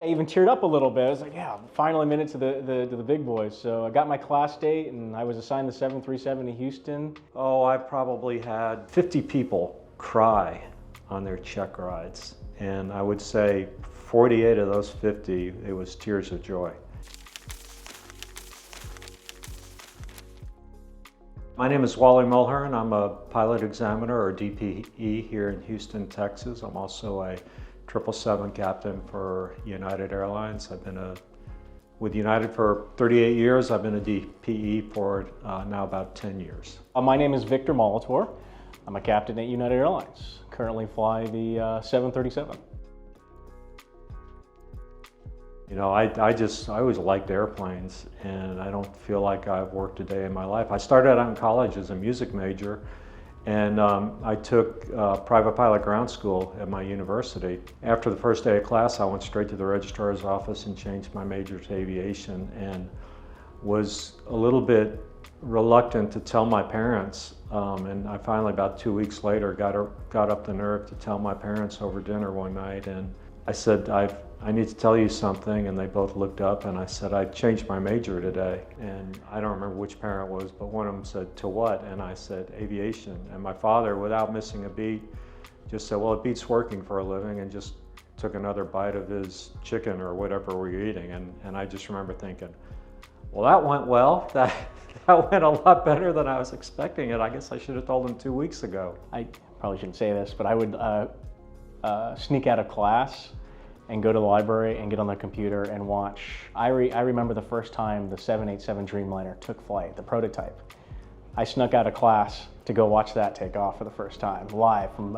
I even teared up a little bit. I was like, yeah, finally made it to the big boys. So I got my class date and I was assigned the 737 to Houston. Oh, I probably had 50 people cry on their check rides. And I would say 48 of those 50, it was tears of joy. My name is Wally Mulhern. I'm a pilot examiner, or DPE, here in Houston, Texas. I'm also a 777 captain for United Airlines. I've been with United for 38 years. I've been a DPE for now about 10 years. My name is Victor Molitor. I'm a captain at United Airlines. Currently fly the 737. You know, I always liked airplanes, and I don't feel like I've worked a day in my life. I started out in college as a music major, and I took private pilot ground school at my university. After the first day of class, I went straight to the registrar's office and changed my major to aviation, and was a little bit reluctant to tell my parents. And I finally, about 2 weeks later, got up the nerve to tell my parents over dinner one night, and I said, I need to tell you something, and they both looked up, and I said, I changed my major today. And I don't remember which parent it was, but one of them said, to what? And I said, aviation. And my father, without missing a beat, just said, well, it beats working for a living, and just took another bite of his chicken or whatever we were eating. And I just remember thinking, well, that went well. That went a lot better than I was expecting it. I guess I should have told him 2 weeks ago. I probably shouldn't say this, but I would sneak out of class and go to the library and get on the computer and watch. I remember the first time the 787 Dreamliner took flight, the prototype. I snuck out of class to go watch that take off for the first time, live from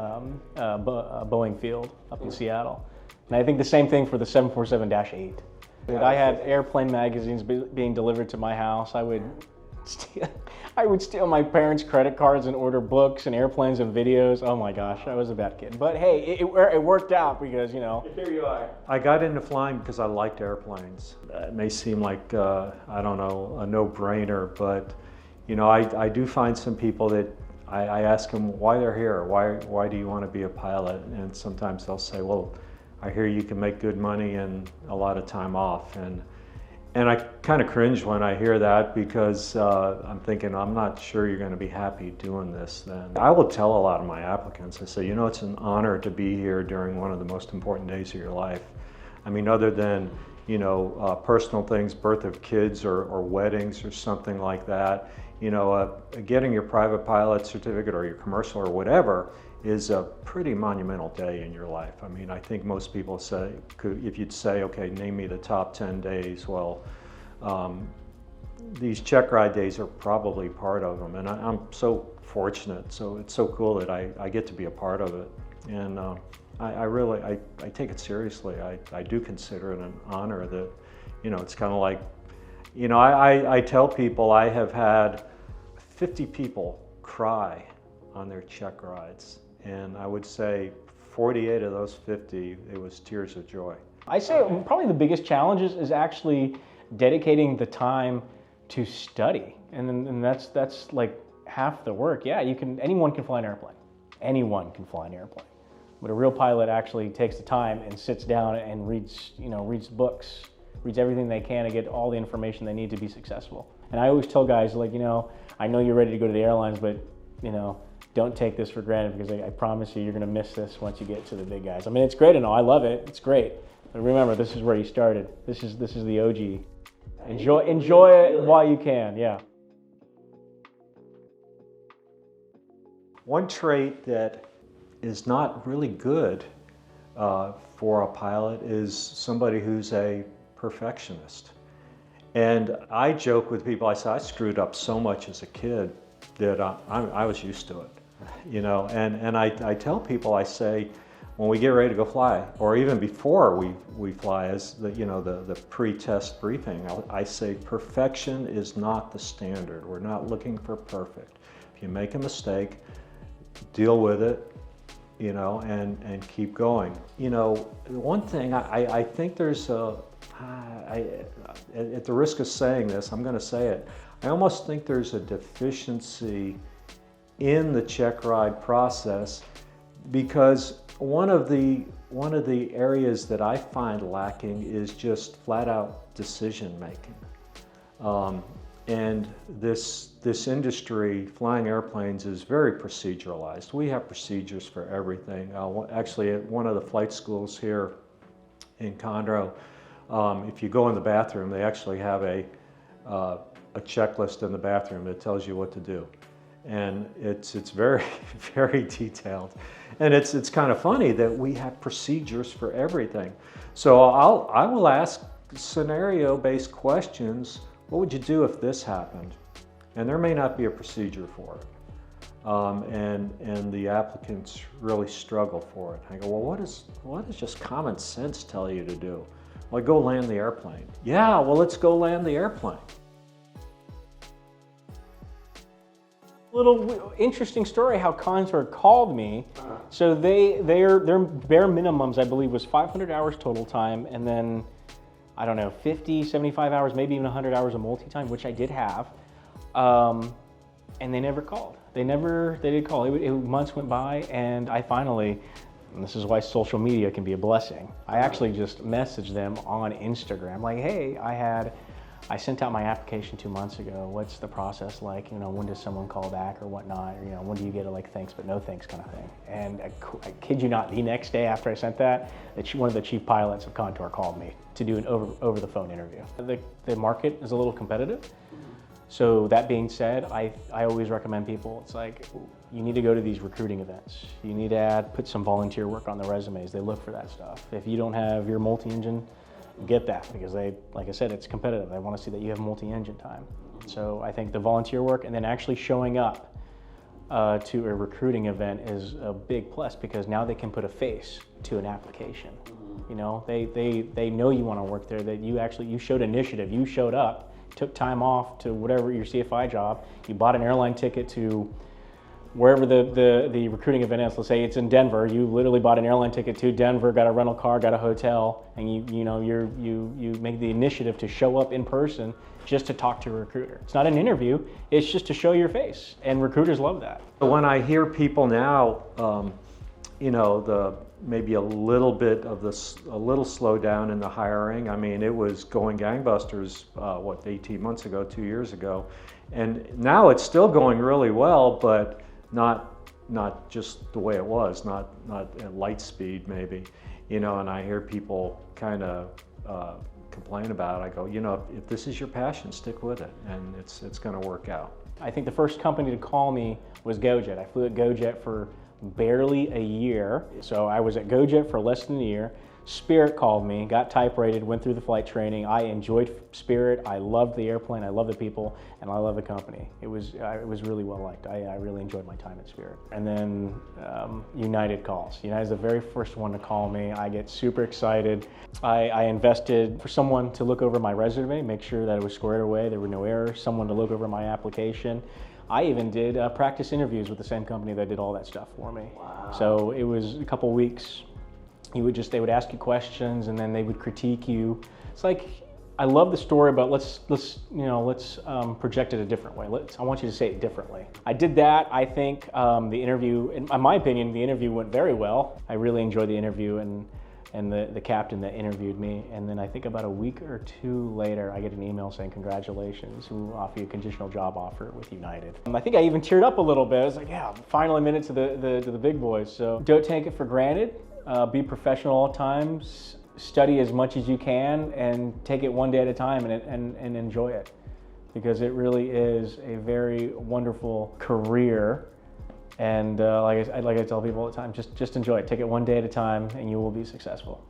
Boeing Field up in Seattle. And I think the same thing for the 747-8. I had airplane magazines being delivered to my house. I would steal my parents' credit cards and order books and airplanes and videos. Oh my gosh, I was a bad kid. But hey, it worked out because, you know. Here you are. I got into flying because I liked airplanes. It may seem like, I don't know, a no-brainer, but you know, I do find some people that I ask them why they're here. Why do you want to be a pilot? And sometimes they'll say, well, I hear you can make good money and a lot of time off. And I kind of cringe when I hear that, because I'm thinking, I'm not sure you're going to be happy doing this then. I will tell a lot of my applicants, I say, you know, it's an honor to be here during one of the most important days of your life. I mean, other than, you know, personal things, birth of kids or weddings or something like that, you know, getting your private pilot certificate or your commercial or whatever is a pretty monumental day in your life. I mean, I think most people say, if you'd say, okay, name me the top 10 days, well, these check ride days are probably part of them. And I'm so fortunate, so it's so cool that I get to be a part of it. And I take it seriously. I do consider it an honor that, you know, it's kind of like, you know, I tell people I have had 50 people cry on their check rides. And I would say 48 of those 50, it was tears of joy. I say probably the biggest challenge is actually dedicating the time to study. And that's like half the work. Yeah, anyone can fly an airplane. Anyone can fly an airplane. But a real pilot actually takes the time and sits down and reads books, reads everything they can to get all the information they need to be successful. And I always tell guys, like, you know, I know you're ready to go to the airlines, but, you know, don't take this for granted, because I promise you, you're gonna miss this once you get to the big guys. I mean, it's great and all, I love it, it's great. But remember, this is where you started. This is the OG. Enjoy it while you can, yeah. One trait that is not really good for a pilot is somebody who's a perfectionist. And I joke with people, I say, I screwed up so much as a kid that I was used to it, you know. And I tell people, I say, when we get ready to go fly, or even before we fly, as the pre-test briefing, I say perfection is not the standard. We're not looking for perfect. If you make a mistake, deal with it, you know, and keep going. You know, one thing I think there's at the risk of saying this, I'm going to say it. I almost think there's a deficiency in the check ride process, because one of the one of the areas that I find lacking is just flat out decision making. And this industry, flying airplanes, is very proceduralized. We have procedures for everything. Actually, at one of the flight schools here in Conroe, if you go in the bathroom, they actually have a checklist in the bathroom that tells you what to do. And it's very, very detailed. And it's kind of funny that we have procedures for everything. So I will ask scenario-based questions. What would you do if this happened? And there may not be a procedure for it. And the applicants really struggle for it. I go, well, what does just common sense tell you to do? Well, go land the airplane. Yeah, well, let's go land the airplane. Little interesting story how Contour called me. So their bare minimums, I believe, was 500 hours total time, and then I don't know, 50, 75 hours, maybe even 100 hours of multi-time, which I did have. And they never called. They did call. Months went by, and I finally, and this is why social media can be a blessing, I actually just messaged them on Instagram, like, hey, I sent out my application 2 months ago. What's the process like? When does someone call back or whatnot? Or, when do you get a thanks but no thanks kind of thing? And I kid you not, the next day after I sent that, one of the chief pilots of Contour called me to do an over the phone interview. The market is a little competitive. So that being said, I always recommend people, it's like, you need to go to these recruiting events. You need to put some volunteer work on the resumes. They look for that stuff. If you don't have your multi-engine, get that, because like I said, it's competitive. They want to see that you have multi-engine time. So I think the volunteer work and then actually showing up to a recruiting event is a big plus, because now they can put a face to an application. They know you want to work there, that you showed initiative, you showed up, took time off to whatever your CFI job, you bought an airline ticket to wherever the recruiting event is. Let's say it's in Denver. You literally bought an airline ticket to Denver, got a rental car, got a hotel, and you make the initiative to show up in person just to talk to a recruiter. It's not an interview, it's just to show your face, and recruiters love that. When I hear people now, maybe a little slowdown in the hiring. I mean, it was going gangbusters, 18 months ago, 2 years ago, and now it's still going really well, but not just the way it was, not at light speed maybe, and I hear people kind of complain about it. I go, if this is your passion, stick with it, and it's going to work out. I think the first company to call me was GoJet. I flew at GoJet for barely a year. So I was at GoJet for less than a year. Spirit called me, got type rated, went through the flight training. I enjoyed Spirit. I loved the airplane, I love the people, and I love the company. It was really well liked. I really enjoyed my time at Spirit. And then United calls. United's the very first one to call me. I get super excited. I invested for someone to look over my resume, make sure that it was squared away, there were no errors, someone to look over my application. I even did practice interviews with the same company that did all that stuff for me. Wow. So it was a couple weeks. They would ask you questions, and then they would critique you. It's like, I love the story about let's project it a different way. I want you to say it differently. I did that. I think the interview, in my opinion, the interview went very well. I really enjoyed the interview, and the captain that interviewed me. And then I think about a week or two later, I get an email saying, congratulations, we'll offer you a conditional job offer with United. I think I even teared up a little bit. I was like, yeah, finally made it to the big boys. So don't take it for granted. Be professional all times. Study as much as you can, and take it one day at a time, and enjoy it, because it really is a very wonderful career. And like I tell people all the time, just enjoy it. Take it one day at a time, and you will be successful.